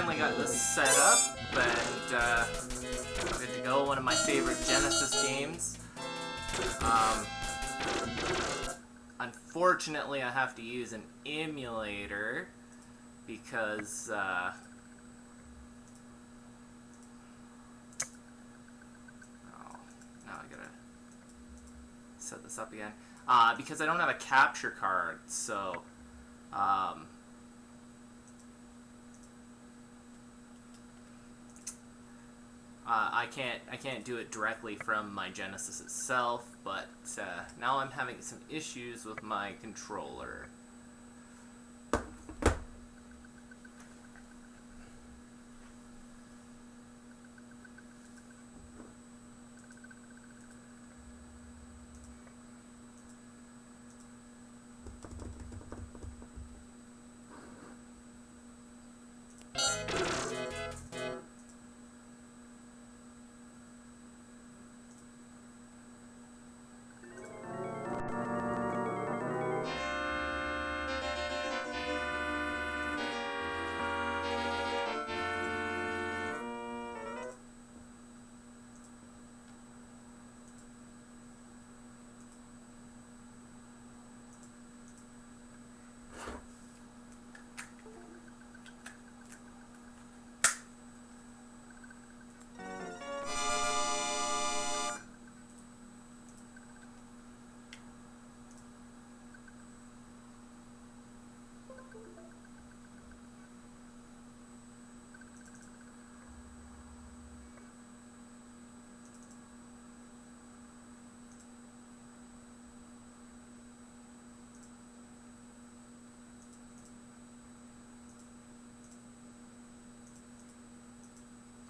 finally got this set up, and good to go. One of my favorite Genesis games. Unfortunately, I have to use an emulator because oh, now I gotta set this up again. Because I don't have a capture card, so I can't do it directly from my Genesis itself, but now I'm having some issues with my controller.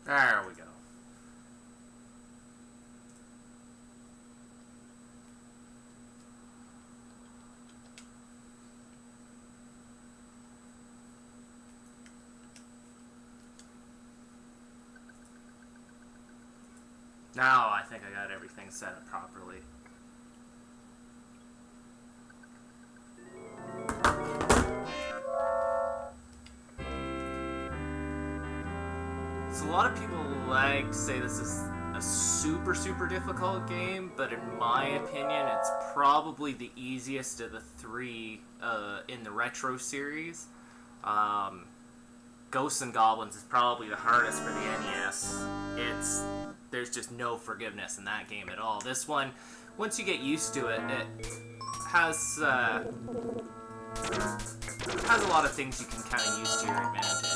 There we go. Now I think I got everything set up properly. So a lot of people say this is a super difficult game, but in my opinion it's probably the easiest of the three in the retro series. Ghosts and Goblins is probably the hardest for the NES. There's just no forgiveness in that game at all. This one, once you get used to it, it has a lot of things you can kind of use to your advantage.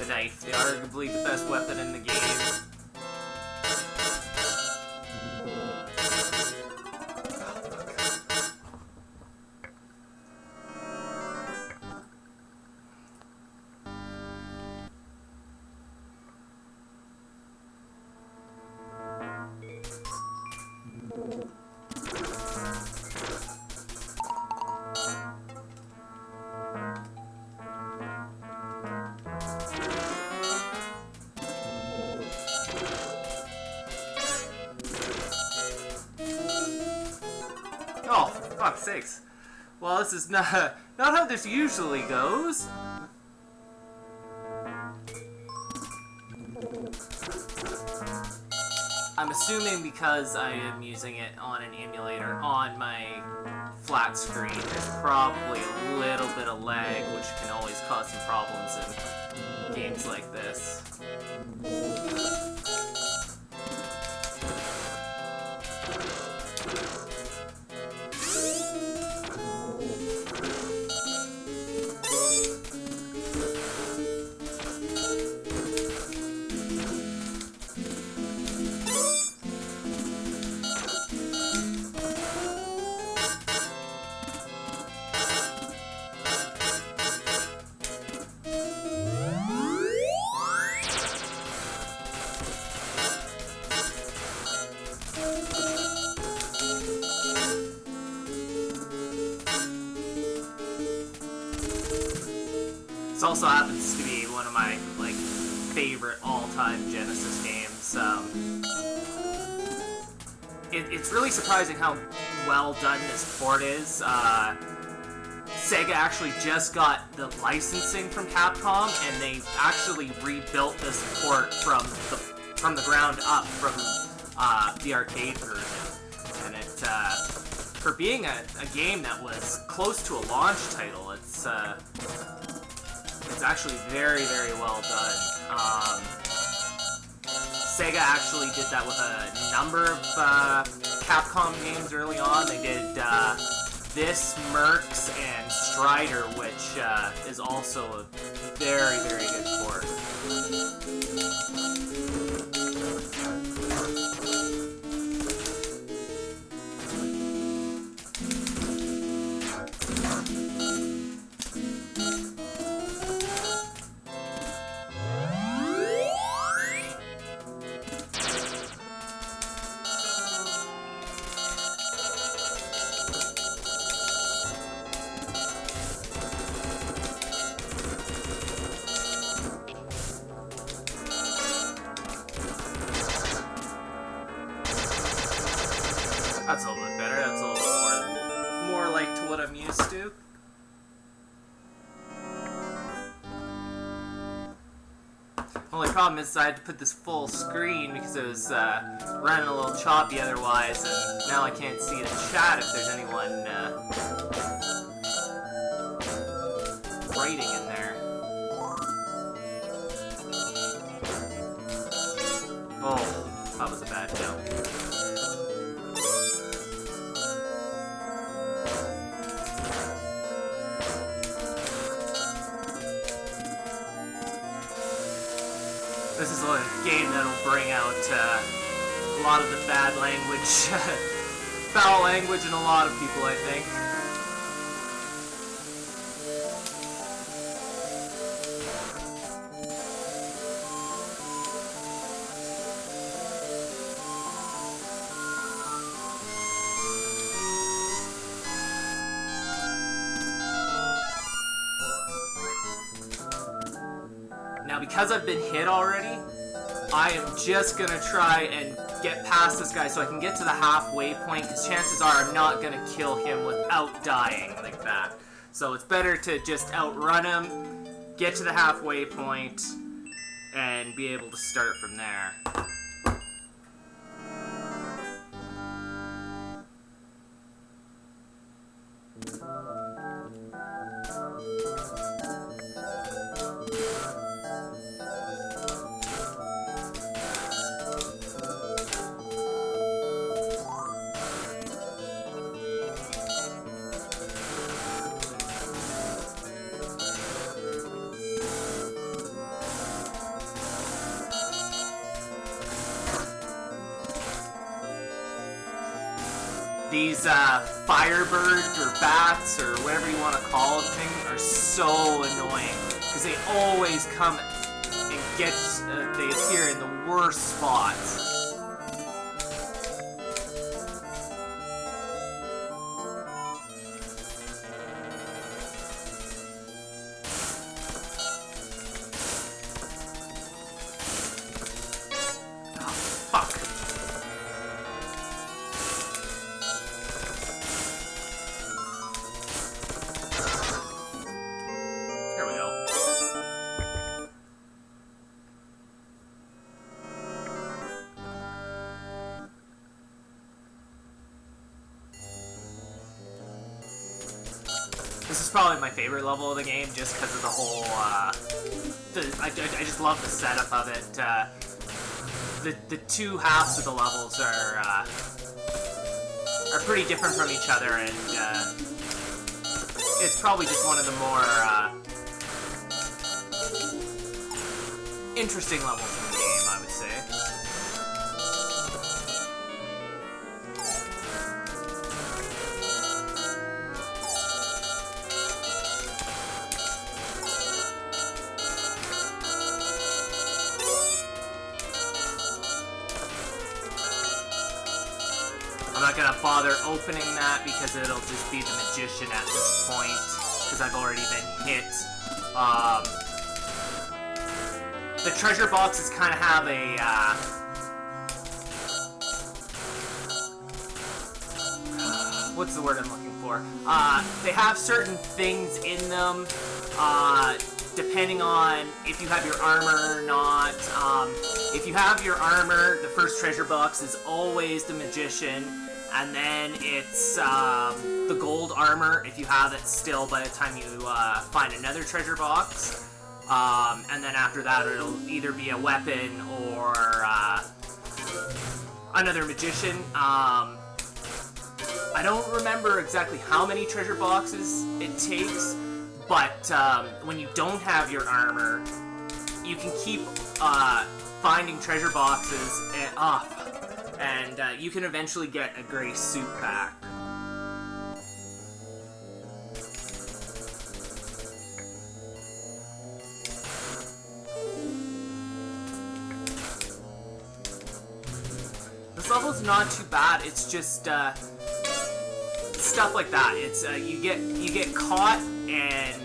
Knife, arguably the best weapon in the game. Oh, for fuck's sakes. Well, this is not how this usually goes. I'm assuming because I am using it on an emulator on my flat screen, there's probably a little bit of lag, which can always cause some problems in games like this. also happens to be one of my, like, favorite all-time Genesis games. It's really surprising how well done this port is. Sega actually just got the licensing from Capcom, and they actually rebuilt this port from the ground up from the arcade version. And it, for being a game that was close to a launch title, it's actually very, very well done. Sega actually did that with a number of Capcom games early on. They did this, Mercs, and Strider, which is also a very, very good port. That's a little bit better. That's a little bit more like to what I'm used to. Only problem is I had to put this full screen because it was running a little choppy otherwise, and now I can't see the chat if there's anyone writing in there. Oh, that was a bad joke. This is a game that'll bring out a lot of the bad language, foul language in a lot of people, I think. Now, because I've been hit already, I am just gonna try and get past this guy so I can get to the halfway point, because chances are I'm not gonna kill him without dying like that. So it's better to just outrun him, get to the halfway point, and be able to start from there. These firebirds or bats or whatever you want to call them things are so annoying because they always come and get they appear in the worst spots. This is probably my favorite level of the game, just because of the whole, I just love the setup of it. The two halves of the levels are pretty different from each other, and it's probably just one of the more interesting levels in the game, I would say. I'm not gonna bother opening that because it'll just be the magician at this point, because I've already been hit The treasure boxes kind of have a, what's the word I'm looking for? They have certain things in them, depending on if you have your armor or not. If you have your armor, the first treasure box is always the magician, and then it's the gold armor if you have it still by the time you find another treasure box. And then after that it'll either be a weapon or another magician. I don't remember exactly how many treasure boxes it takes, but when you don't have your armor, you can keep finding treasure boxes and you can eventually get a gray suit back. This level's not too bad. It's just stuff like that. It's you get caught, and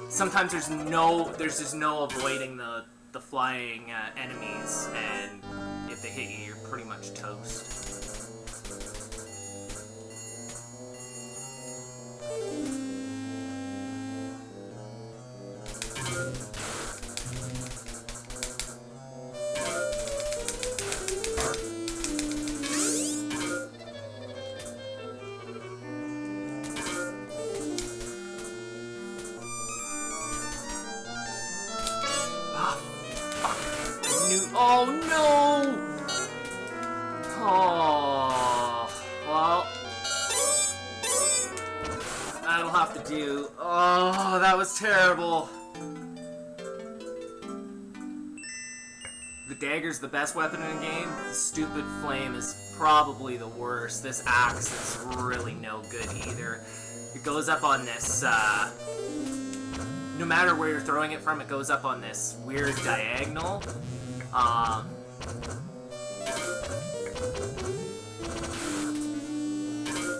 sometimes there's just no avoiding the flying enemies, and if they hit you, you're pretty much toast. Oh no! Oh, well, that'll have to do. Oh, that was terrible. The dagger's the best weapon in the game. The stupid flame is probably the worst. This axe is really no good either. It goes up on this, no matter where you're throwing it from, it goes up on this weird diagonal.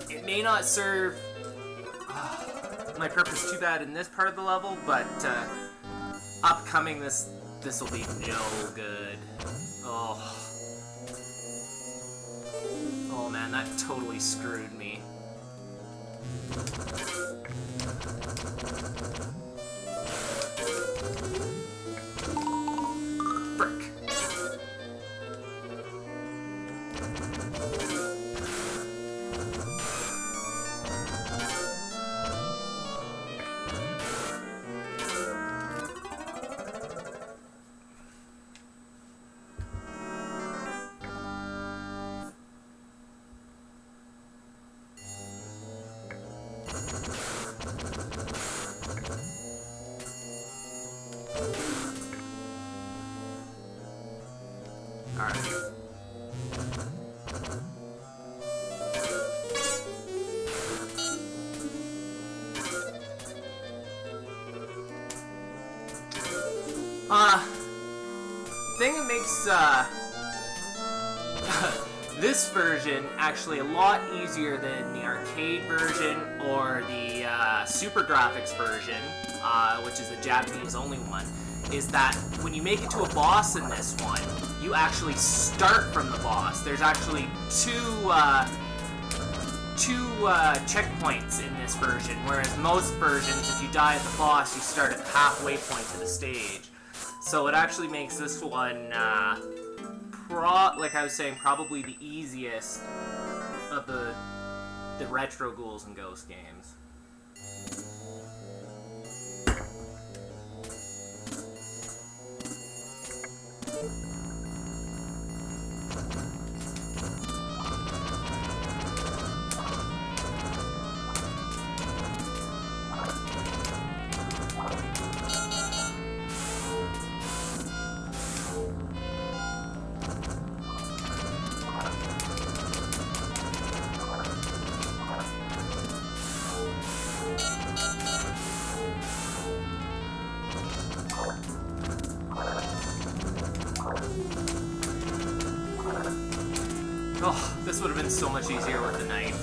It may not serve my purpose too bad in this part of the level, but upcoming this will be no good. Oh man, that totally screwed me. Frick. Thing that makes this version actually a lot easier than the arcade version or the Super Graphics version, which is the Japanese only one, is that when you make it to a boss in this one, you actually start from the boss. There's actually two checkpoints in this version, whereas most versions, if you die at the boss, you start at the halfway point of the stage. So it actually makes this one, like I was saying, probably the easiest of the retro Ghouls and Ghosts games. Oh, this would have been so much easier with the knife.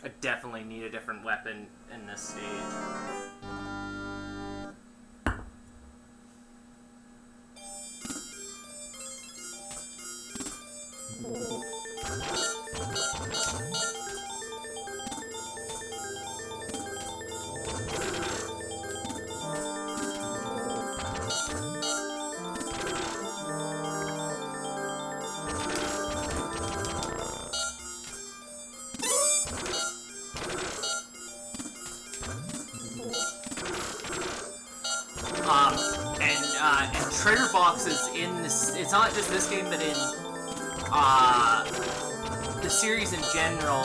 I definitely definitely need a different weapon in this stage. And treasure boxes in this, it's not just this game, but in the series in general,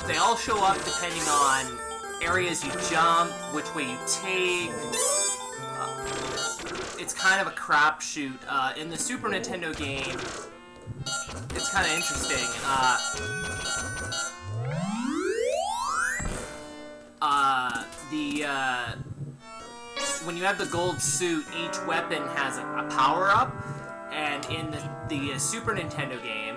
they all show up depending on areas you jump, which way you take. It's kind of a crapshoot. In the Super Nintendo game, it's kind of interesting. When you have the gold suit, each weapon has a power-up, and in the Super Nintendo game,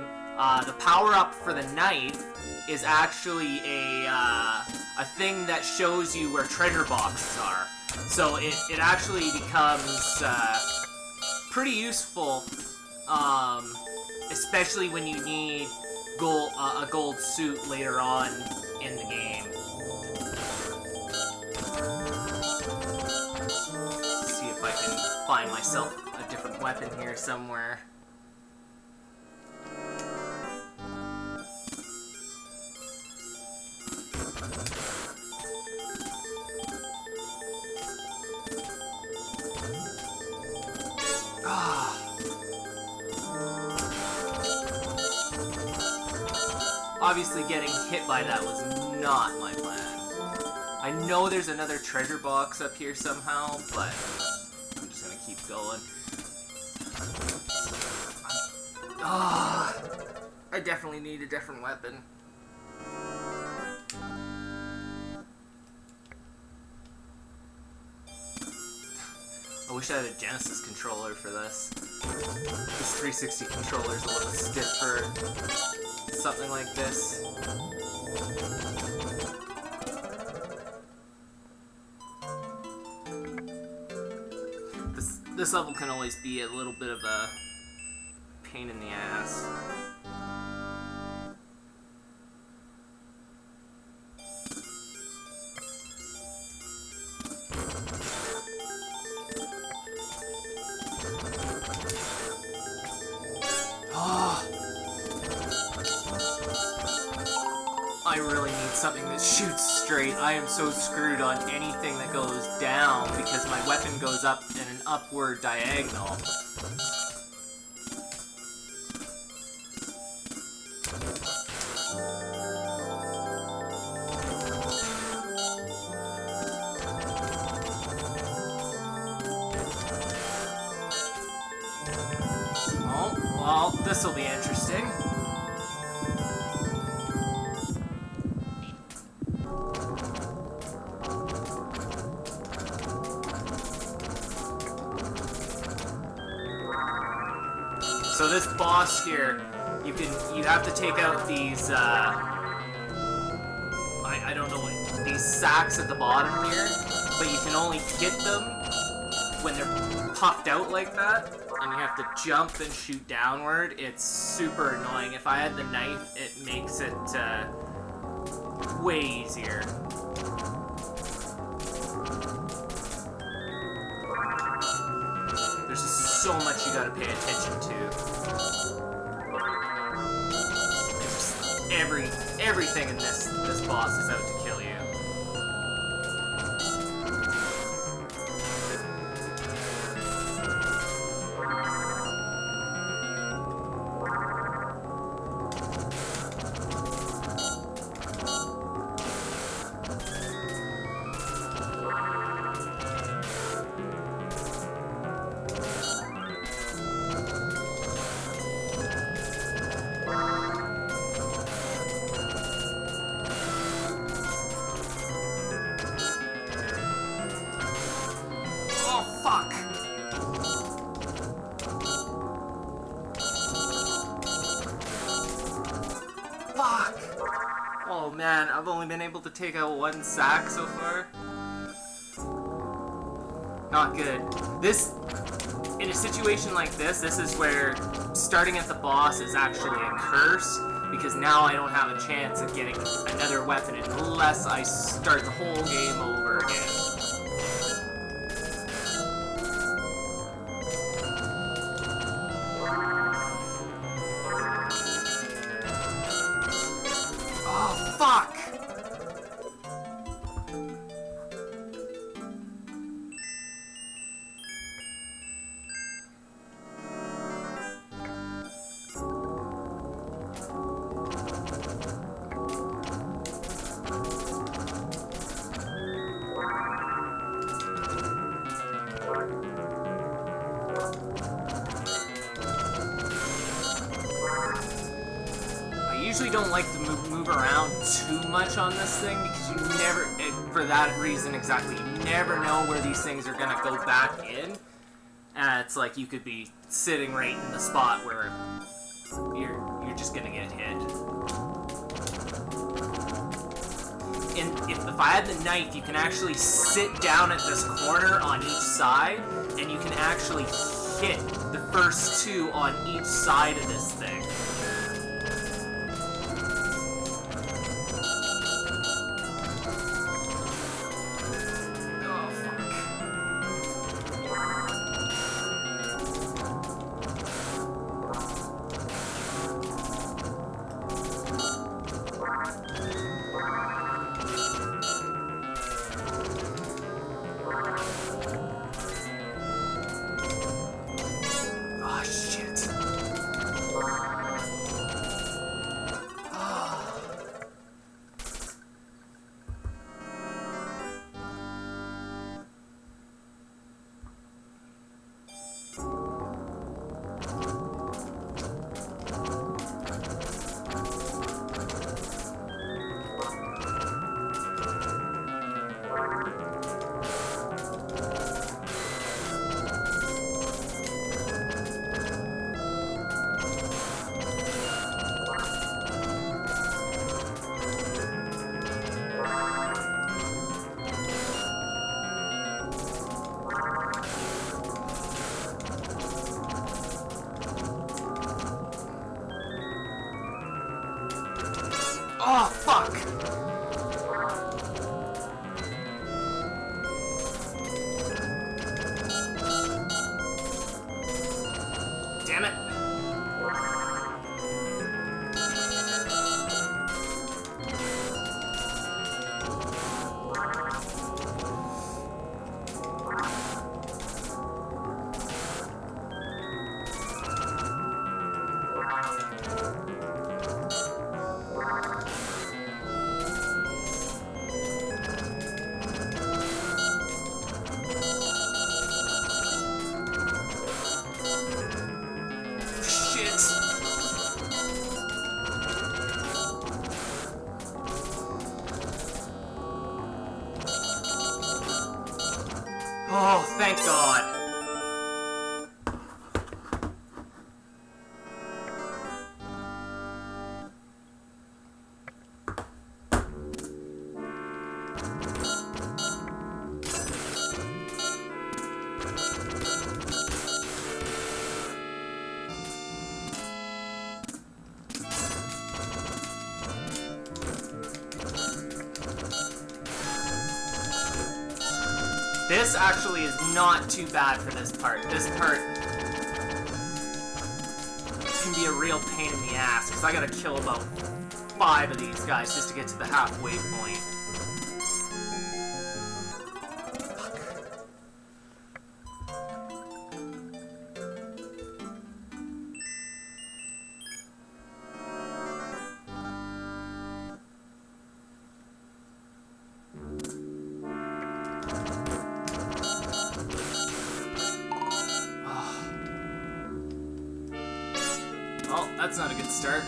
the power-up for the knife is actually a thing that shows you where treasure boxes are. So it actually becomes pretty useful, especially when you need a gold suit later on in the game. See if I can find myself a different weapon here somewhere. Obviously getting hit by that was not my plan. I know there's another treasure box up here somehow, but I'm just gonna keep going. I definitely need a different weapon. I wish I had a Genesis controller for this. This 360 controller is a little stiff for something like this. This level can always be a little bit of a pain in the ass. I really need something that shoots straight. I am so screwed on anything that goes down because my weapon goes up in an upward diagonal. Oh, well, this'll be interesting. So this boss here, you have to take out these I don't know what, these sacks at the bottom here, but you can only hit them when they're puffed out like that, and you have to jump and shoot downward. It's super annoying. If I had the knife, it makes it way easier. There's just so much you gotta pay attention to. Everything in this boss is out to kill you. man, I've only been able to take out one sack so far. Not good. This, in a situation like this is where starting at the boss is actually a curse, because now I don't have a chance of getting another weapon unless I start the whole game over again. Oh, fuck! I usually don't like to move around too much on this thing because you never, for that reason exactly, you never know where these things are gonna go back in. It's like you could be sitting right in the spot where you're just gonna get hit. And if I had the knife, you can actually sit down at this corner on each side, and you can actually hit the first two on each side of this thing. Oh, fuck! Damn it! Oh, thank God. This actually is not too bad for this part. This part can be a real pain in the ass, because I gotta kill about 5 of these guys just to get to the halfway point. Well, that's not a good start.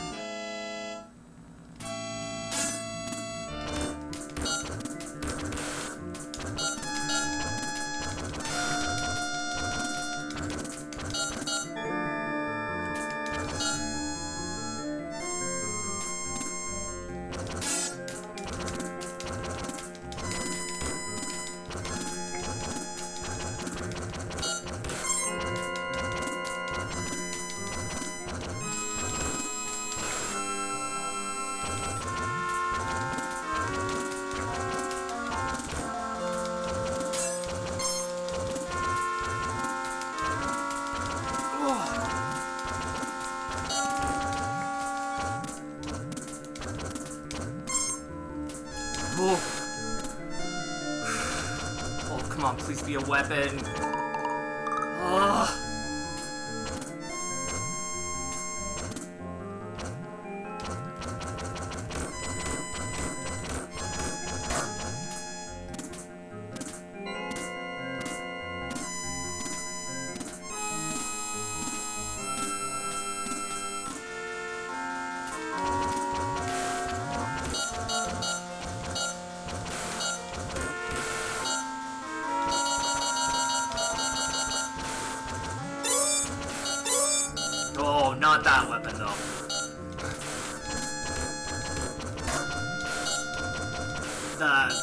Oh, please be a weapon. Ugh. Oh, not that weapon, though.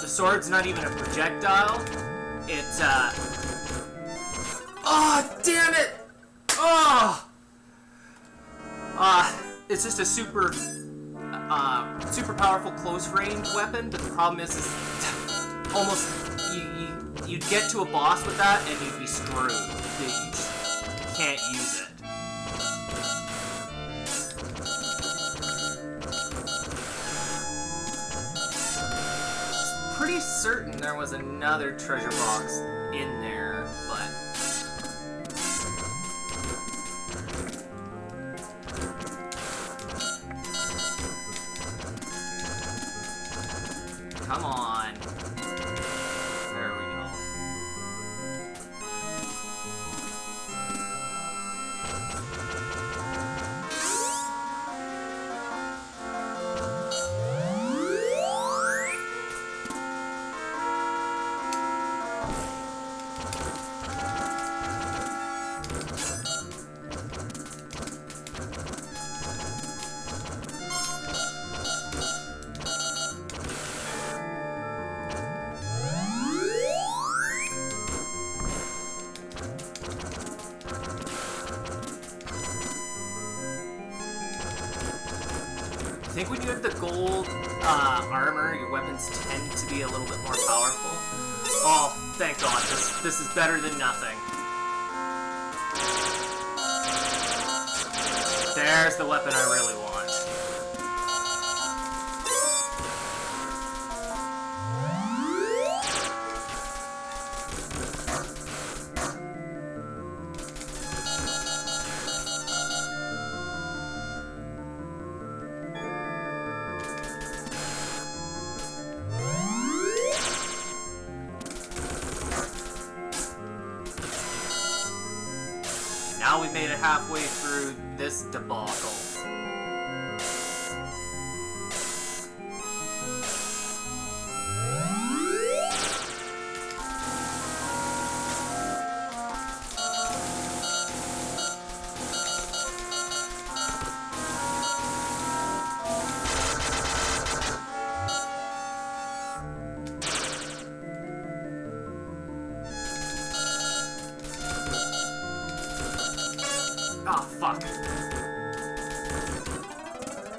The sword's not even a projectile. It's, oh, damn it! Oh! It's just a super powerful close-range weapon, but the problem is almost, you'd get to a boss with that, and you'd be screwed. You just can't use it. Pretty certain there was another treasure box in there, but come on. There we go. I think when you have the gold armor, your weapons tend to be a little bit more powerful. Oh, thank God, this is better than nothing. There's the weapon I really want. Now we made it halfway through this debacle. Oh, fuck.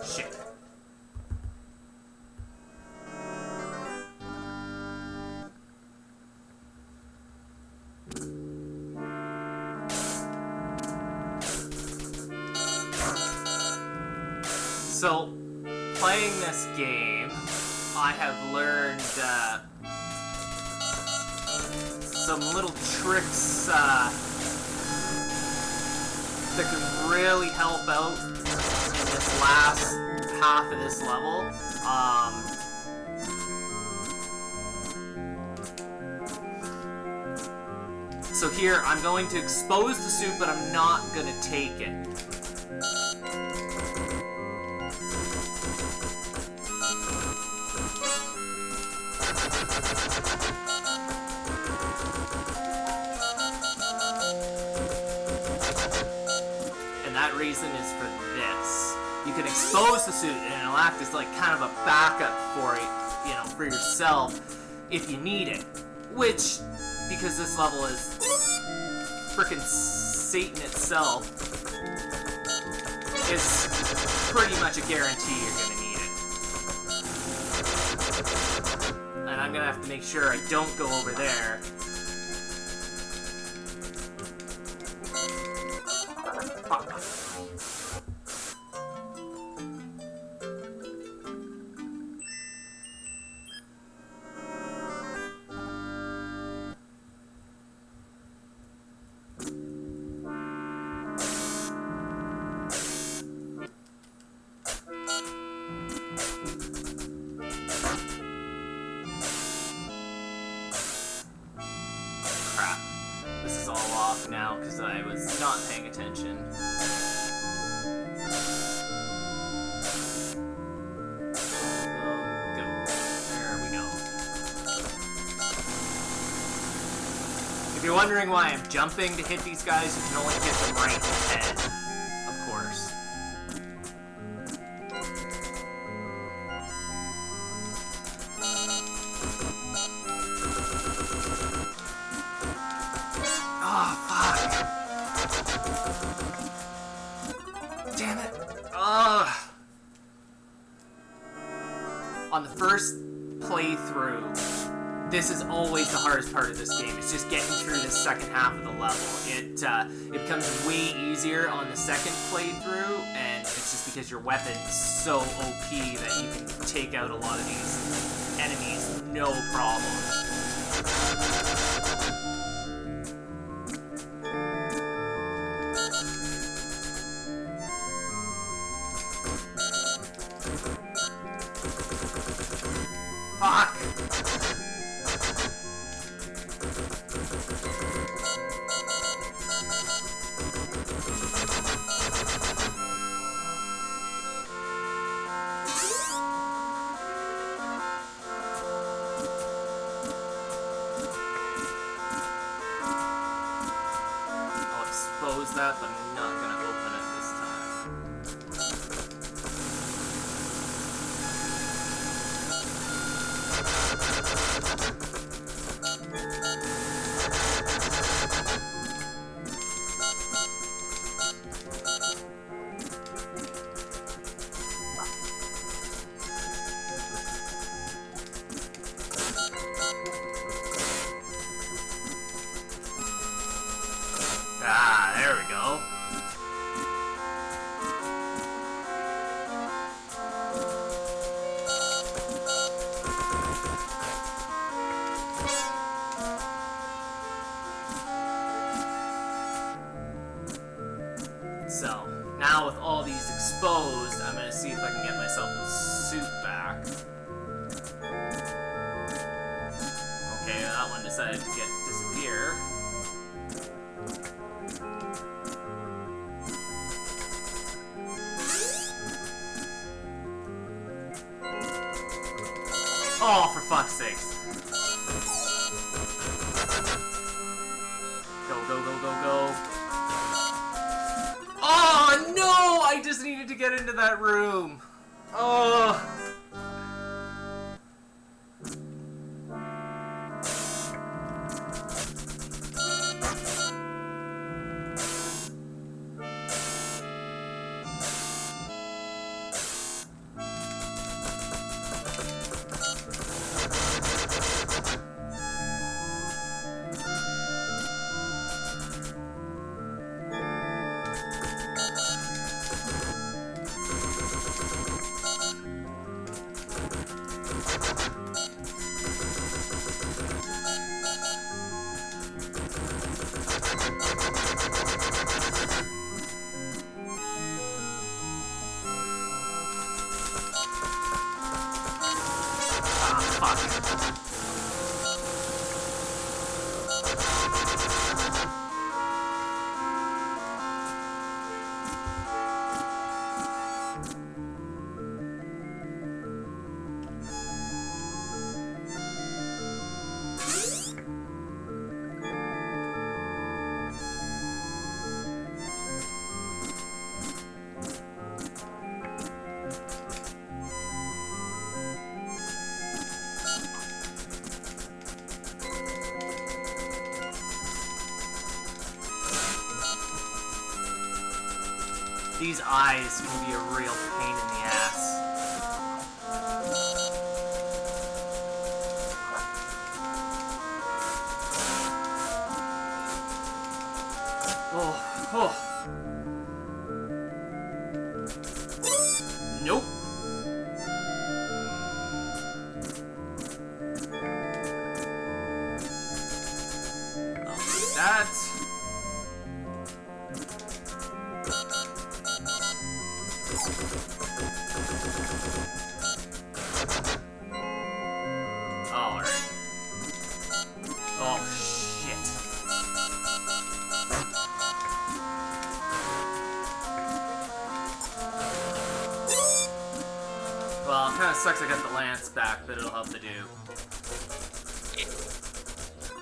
Shit. So, playing this game, I have learned some little tricks that can really help out in this last half of this level. So here, I'm going to expose the suit, but I'm not going to take it. That reason is for this. You can expose the suit and it'll act as like kind of a backup for it, you know, for yourself if you need it. Which, because this level is frickin' Satan itself, is pretty much a guarantee you're gonna need it. And I'm gonna have to make sure I don't go over there. all off now because I was not paying attention. There we go. If you're wondering why I'm jumping to hit these guys, you can only hit them right in the head, of course. Damn it! Ugh! On the first playthrough, this is always the hardest part of this game. It's just getting through the second half of the level. It becomes way easier on the second playthrough, and it's just because your weapon's so OP that you can take out a lot of these enemies no problem. Fuck! I'll expose that, but I'm not gonna open it this time. Ah, there we go. So, now with all these exposed, I'm gonna see if I can get myself a suit back. Okay, that one decided to disappear. Oh, for fuck's sakes. Go, go, go, go, go. Oh, no! I just needed to get into that room. Oh. These eyes can be a real pain in the ass. Oh, oh. Nope. I'll do that. Alright. Oh, shit. Sucks I got the lance back, but it'll help to do.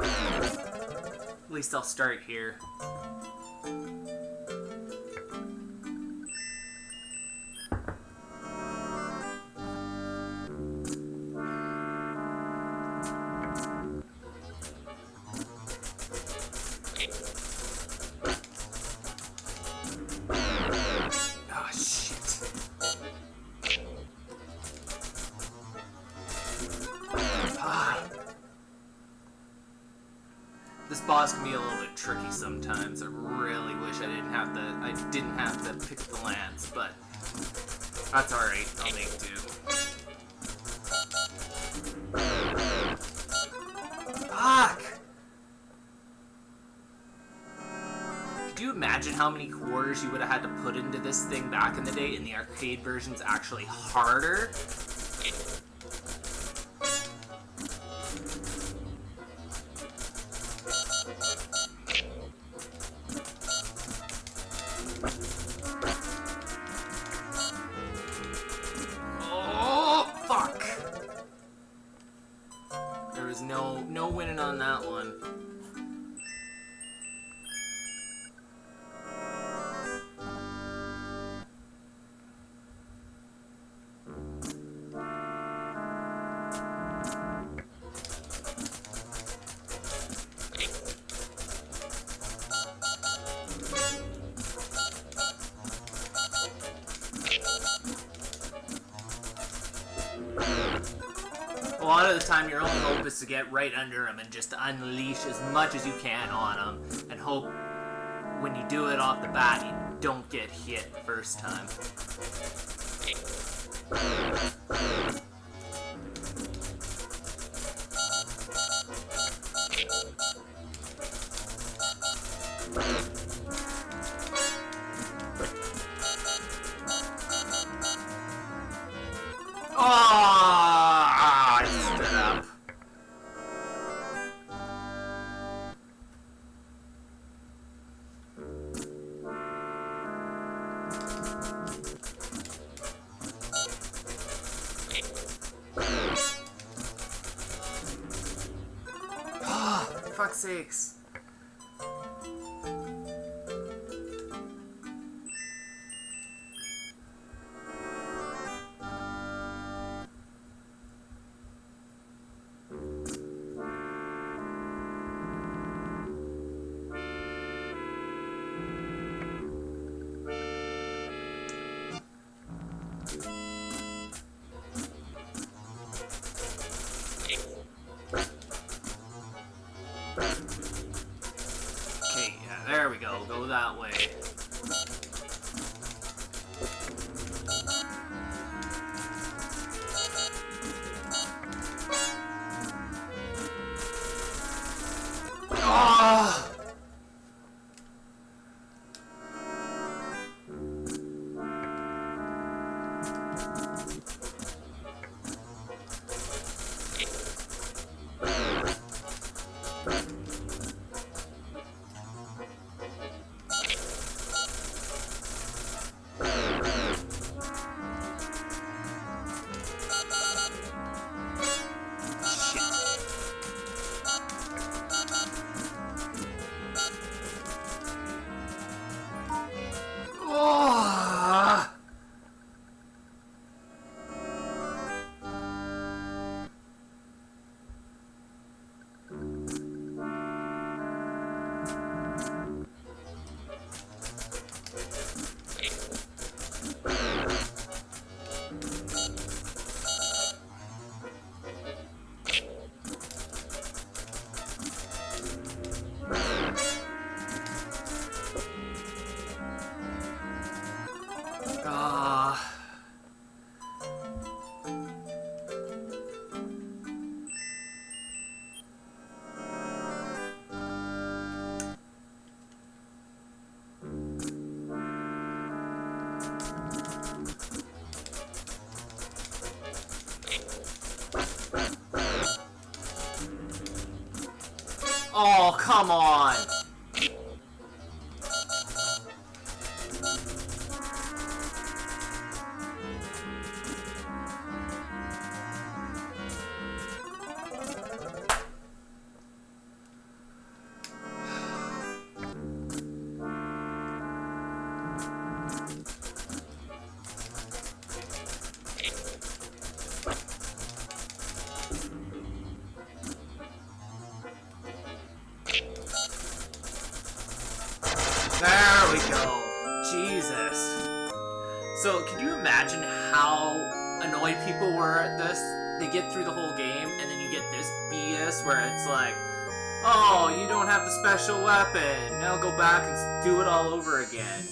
At least I'll start here. This boss can be a little bit tricky sometimes. I really wish I didn't have to pick the lance, but that's alright. I'll make do. Fuck! Could you imagine how many quarters you would have had to put into this thing back in the day, and the arcade version's actually harder? No winning on that one. A lot of the time, your only hope is to get right under them and just unleash as much as you can on them, and hope when you do it off the bat, you don't get hit the first time. For fuck's sakes. There we go, go that way. Ah! Oh, come on! There we go. Jesus. So, can you imagine how annoyed people were at this? They get through the whole game, and then you get this BS where it's like, oh, you don't have the special weapon. Now go back and do it all over again.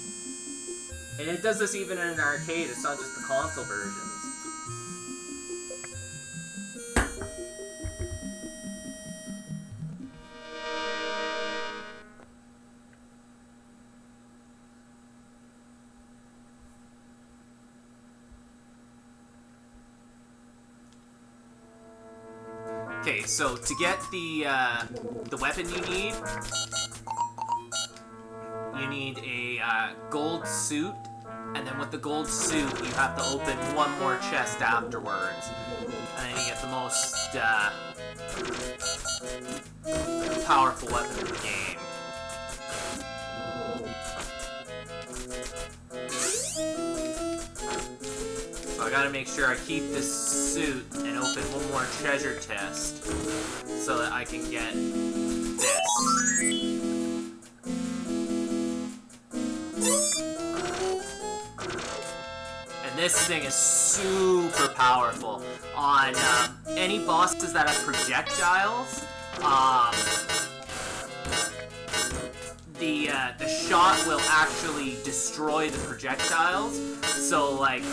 And it does this even in an arcade, it's not just the console versions. Okay, so to get the weapon you need a gold suit, and then with the gold suit you have to open one more chest afterwards, and then you get the most powerful weapon in the game. So I gotta make sure I keep this suit and open one more treasure chest so that I can get this. And this thing is super powerful. On any bosses that have projectiles, the shot will actually destroy the projectiles. So like,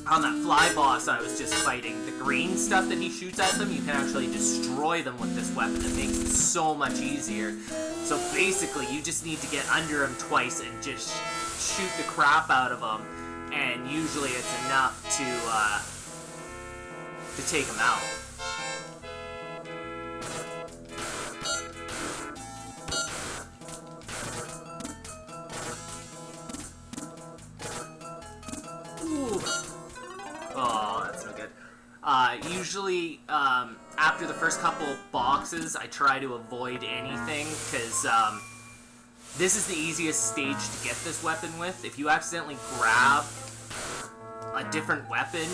on that fly boss I was just fighting, the green stuff that he shoots at them, you can actually destroy them with this weapon. It makes it so much easier. So basically, you just need to get under him twice and just shoot the crap out of him, and usually it's enough to take him out. Ooh. Oh, that's no good. Usually, after the first couple boxes, I try to avoid anything, because, this is the easiest stage to get this weapon with. If you accidentally grab a different weapon,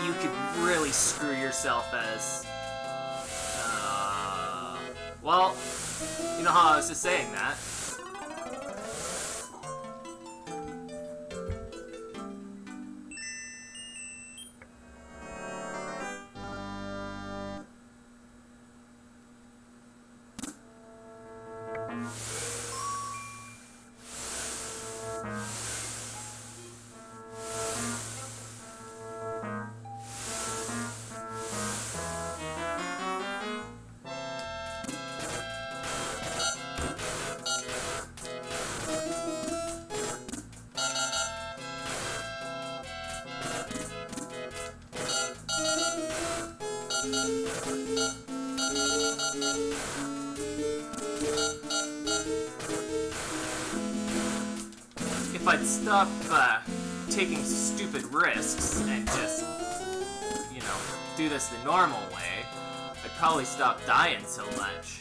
you could really screw yourself as, well, you know how I was just saying that. If I'd stop taking stupid risks and just, you know, do this the normal way, I'd probably stop dying so much.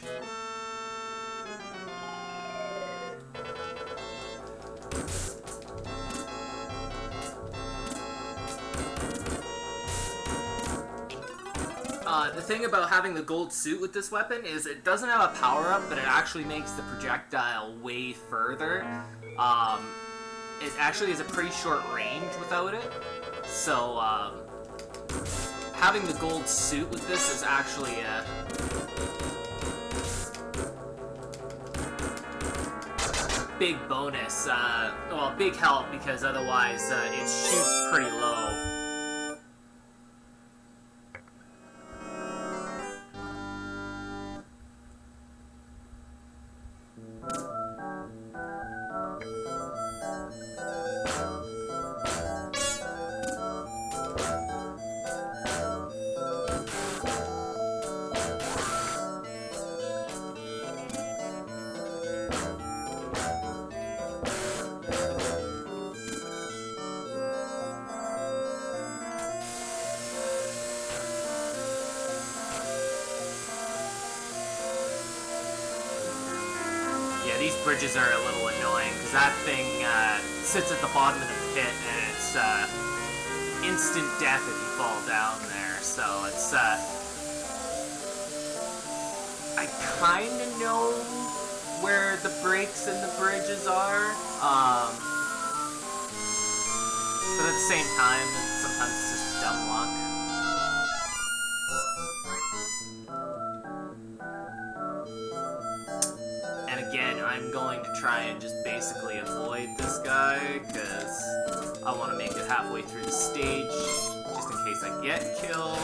The thing about having the gold suit with this weapon is it doesn't have a power-up, but it actually makes the projectile way further. It actually has a pretty short range without it, so having the gold suit with this is actually a big bonus, well, big help, because otherwise it shoots pretty low. These bridges are a little annoying, because that thing sits at the bottom of the pit, and it's instant death if you fall down there, so it's, I I kind of know where the breaks and the bridges are, but at the same time, sometimes it's just dumb luck. And again, I'm going to try and just basically avoid this guy, because I want to make it halfway through the stage, just in case I get killed.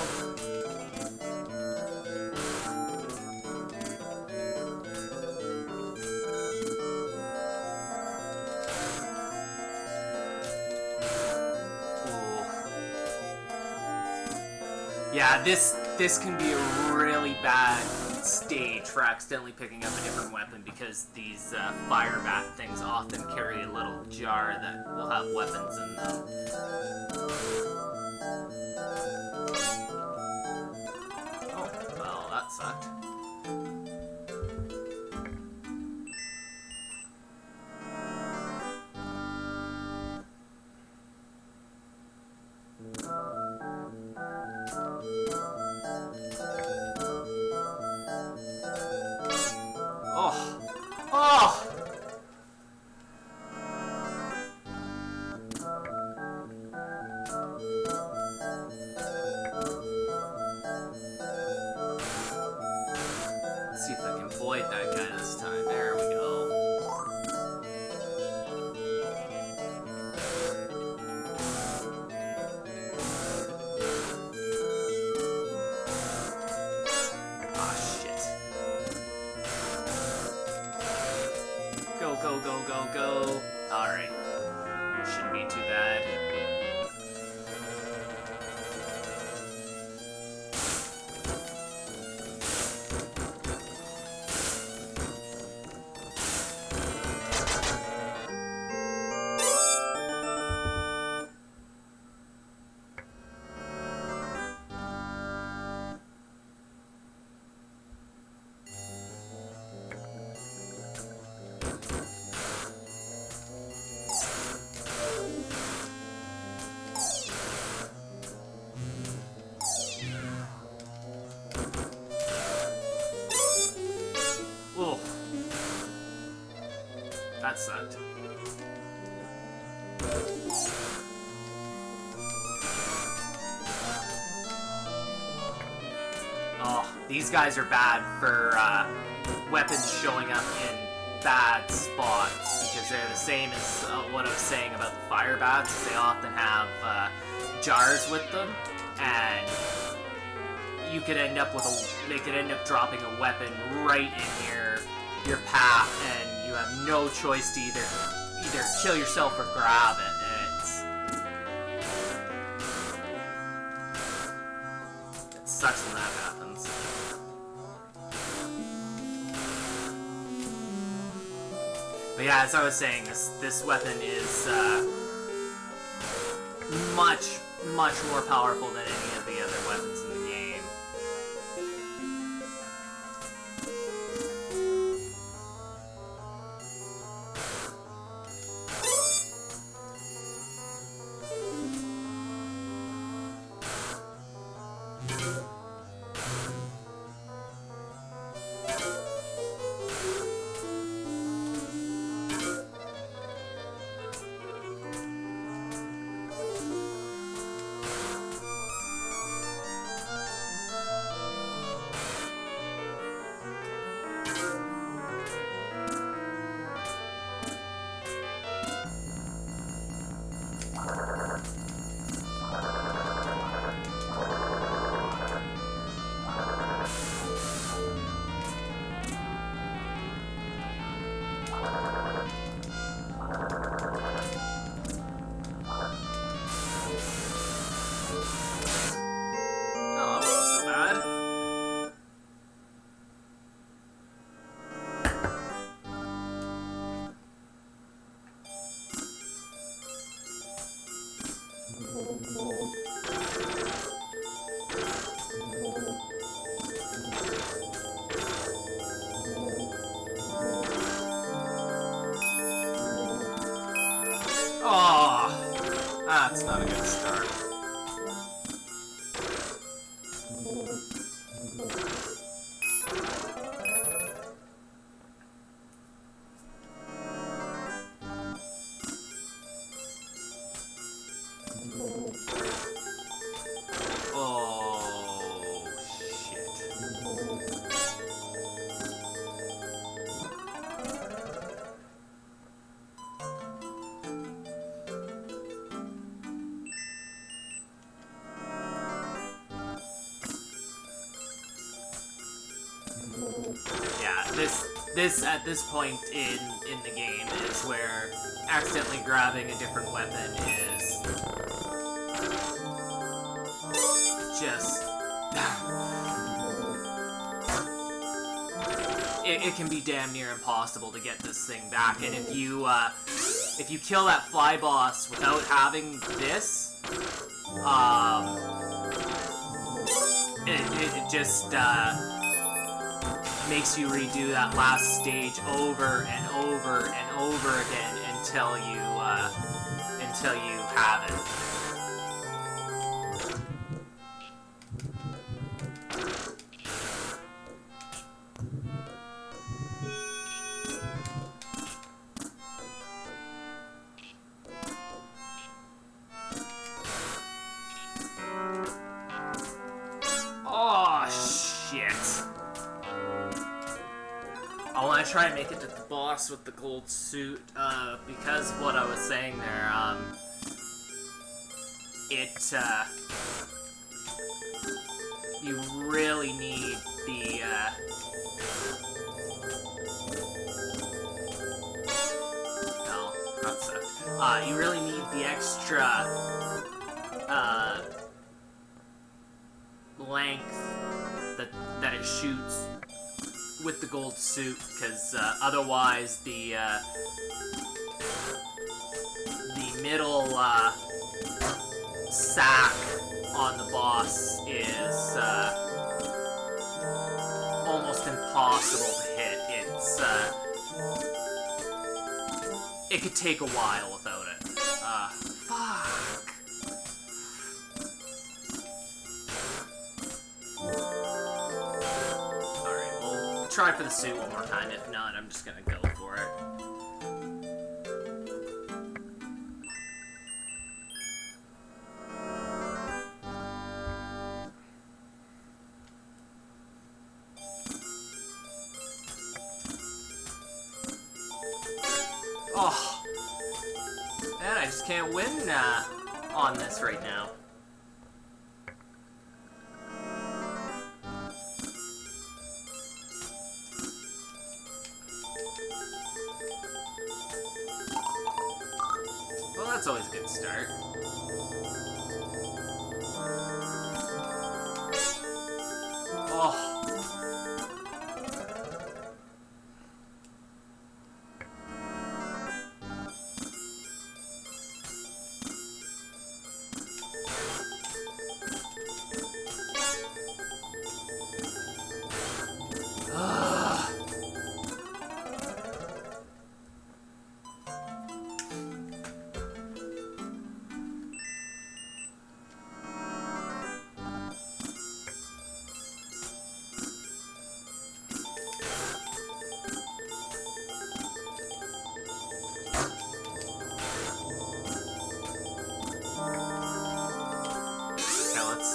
Yeah, this can be a really bad stage for accidentally picking up a different weapon, because these fire bat things often carry a little jar that will have weapons in them. Oh, well, that sucked. See if I can avoid that guy this time. There we go. Ah, shit. Go, go, go, go, go. Alright. Shouldn't be too bad. That sucked. Oh, these guys are bad for weapons showing up in bad spots, because they're the same as what I was saying about the fire bats. They often have jars with them, and you could end up with they could end up dropping a weapon right in your path, and you have no choice to either kill yourself or grab it. It sucks when that happens. But yeah, as I was saying, this weapon is much more powerful than any of the other weapons in the game. Oh, that's not a good start. Yeah, this at this point in the game is where accidentally grabbing a different weapon is just it can be damn near impossible to get this thing back. And if you kill that fly boss without having this, it just makes you redo that last stage over and over and over again until you have it. I want to try and make it to the boss with the gold suit, because of what I was saying there, you really need the, no, not so. You really need the extra, length that it shoots with the gold suit, because otherwise the middle sack on the boss is almost impossible to hit. It could take a while without it. Fuck. Try for the suit one more time. If not, I'm just gonna go for it. Oh, man, I just can't win on this right now. That's always a good start. Oh.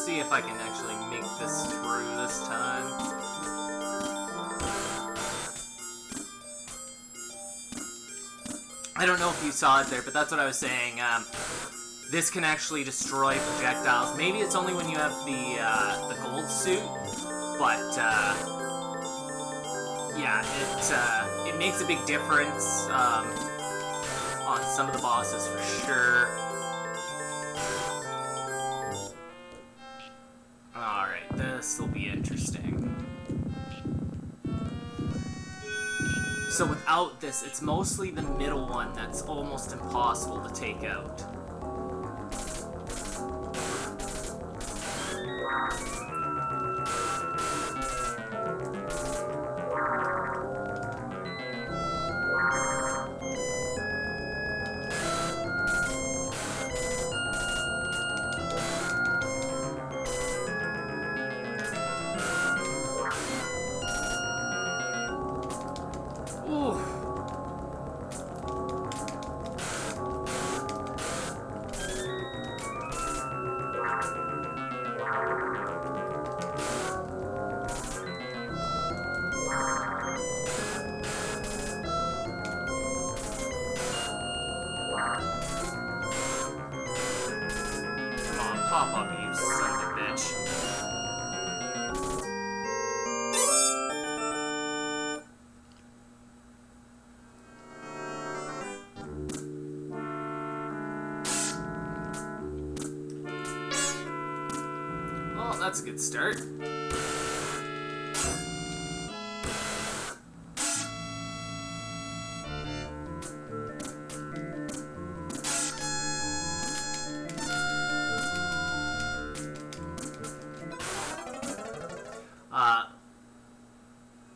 See if I can actually make this through this time. I don't know if you saw it there, but that's what I was saying. This can actually destroy projectiles. Maybe it's only when you have the gold suit, but yeah, it makes a big difference on some of the bosses for sure. This will be interesting. So without this, it's mostly the middle one that's almost impossible to take out. Pop up, you son of a bitch. that's a good start.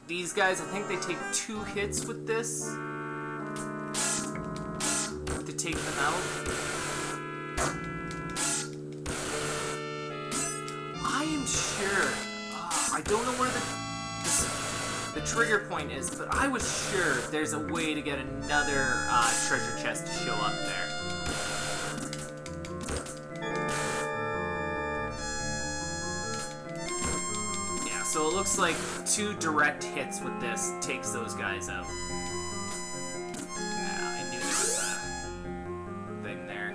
These guys, I think they take 2 hits with this to take them out. I am sure. I don't know where the trigger point is, but I was sure there's a way to get another treasure chest to show up there. So it looks like 2 direct hits with this takes those guys out. Yeah, I knew there was a thing there.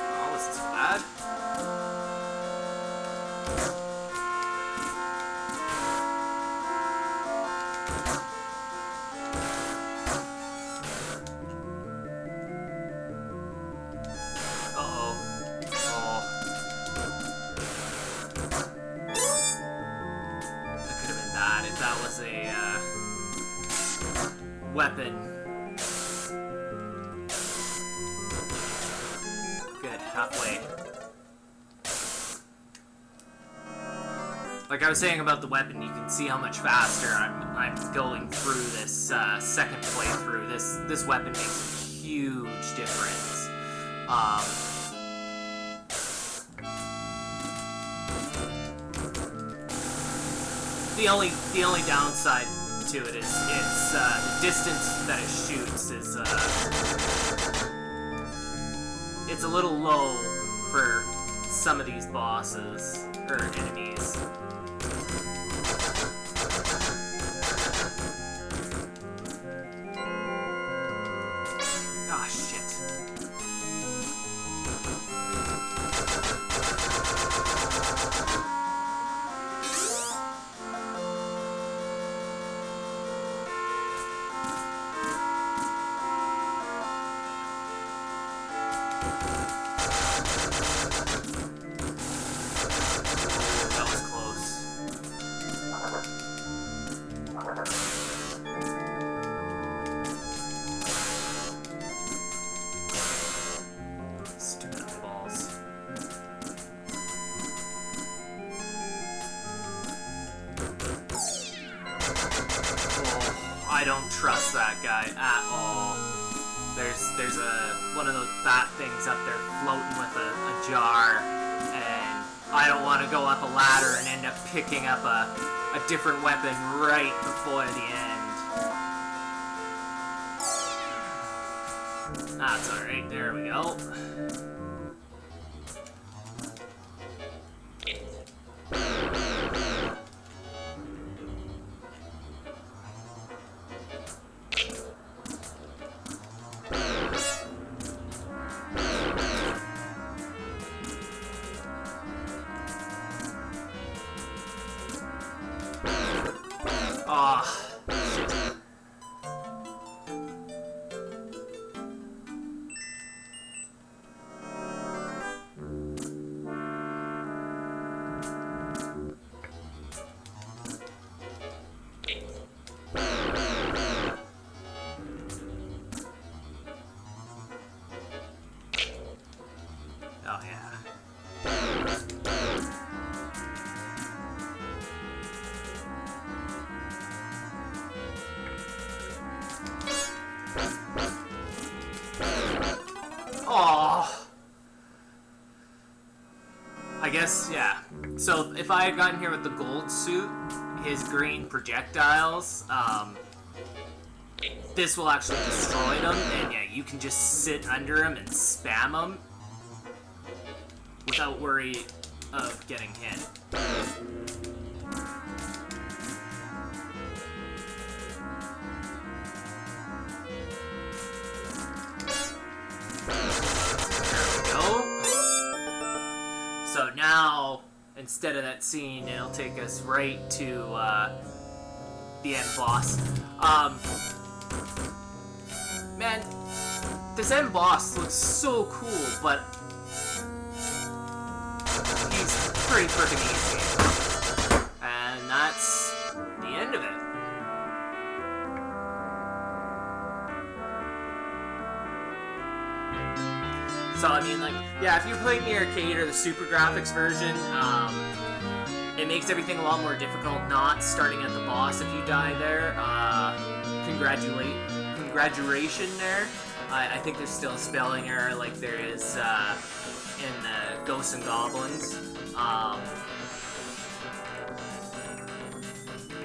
Oh, this is bad. Weapon. Good, halfway. Like I was saying about the weapon, you can see how much faster I'm going through this second playthrough. This weapon makes a huge difference. The only downside to it is the distance that it shoots is it's a little low for some of these bosses or enemies. Ah, shit. I don't trust that guy at all. There's one of those bat things up there floating with a jar, and I don't want to go up a ladder and end up picking up a different weapon right before the end. That's alright, there we go. Oh, yeah. Oh. I guess, yeah. So if I had gotten here with the gold suit, his green projectiles, this will actually destroy them, and yeah, you can just sit under them and spam them without worry of getting hit. So now, instead of that scene, it'll take us right to the end boss. man, this end boss looks so cool, but he's pretty freaking easy. And that's the end of it. So, I mean, like, yeah, if you're playing the arcade or the Super Graphics version, it makes everything a lot more difficult not starting at the boss if you die there. Congratulation there. I think there's still a spelling error like there is in Ghosts and Goblins.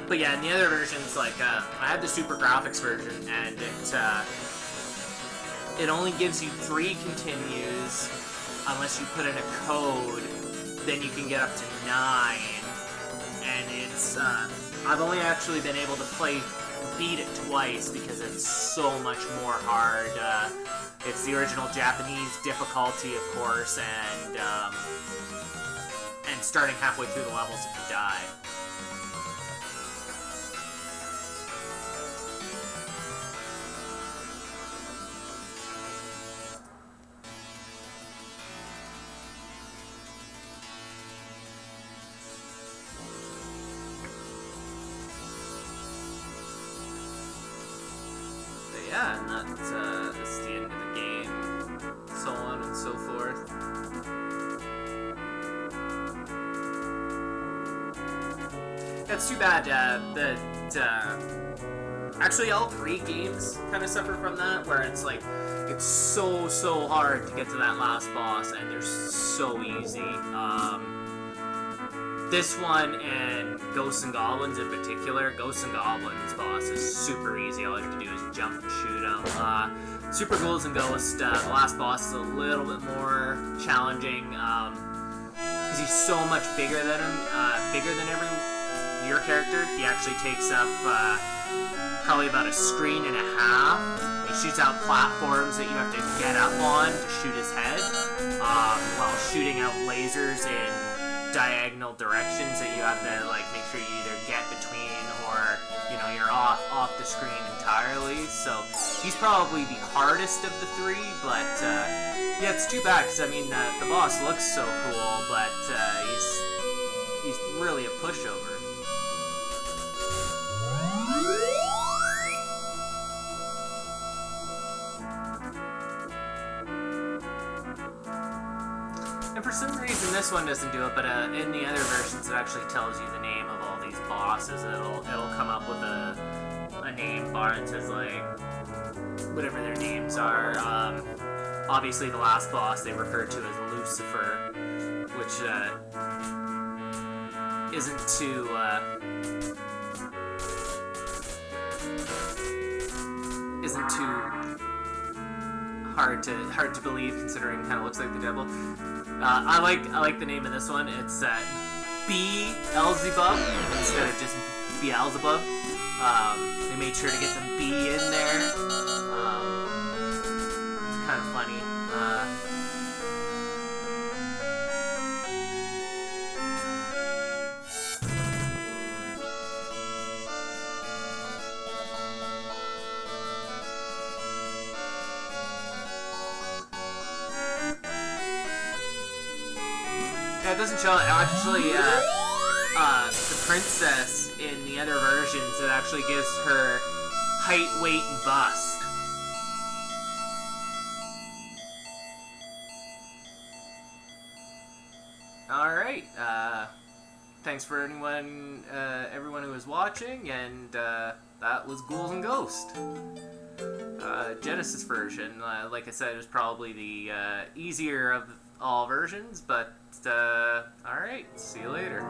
But yeah, in the other versions, like, I had the Super Graphics version, and it only gives you 3 continues unless you put in a code, then you can get up to 9. And it's, I've only actually been able to beat it twice because it's so much more hard. It's the original Japanese difficulty, of course, and starting halfway through the levels if you die. Yeah, and that's the end of the game, so on and so forth. It's too bad that actually all 3 games kind of suffer from that, where it's like, it's so hard to get to that last boss, and they're so easy. This one and Ghosts and Goblins in particular, Ghosts and Goblins boss is super easy. All you have to do is jump and shoot them. Super Ghouls and Ghosts, the last boss is a little bit more challenging because he's so much bigger than him, bigger than your character. He actually takes up probably about a screen and a half. He shoots out platforms that you have to get up on to shoot his head, while shooting out lasers in diagonal directions that you have to, like, make sure you either get between or, you know, you're off the screen entirely. So he's probably the hardest of the 3, but yeah, it's too bad because, I mean, the boss looks so cool, but he's really a pushover. And for some reason this one doesn't do it, but in the other versions it actually tells you the name of all these bosses. It'll come up with a name bar that says, like, whatever their names are. Obviously the last boss they refer to as Lucifer, which isn't too hard to believe, considering it kind of looks like the devil. I like the name of this one. It's Beelzebub instead of just Beelzebub. They made sure to get some B in there. It's kind of funny. Yeah, it doesn't show it. Actually, the princess in the other versions, it actually gives her height, weight, and bust. Alright, thanks for everyone who was watching, and that was Ghouls and Ghosts. Genesis version, like I said, is probably the easier of all versions, but alright, see you later.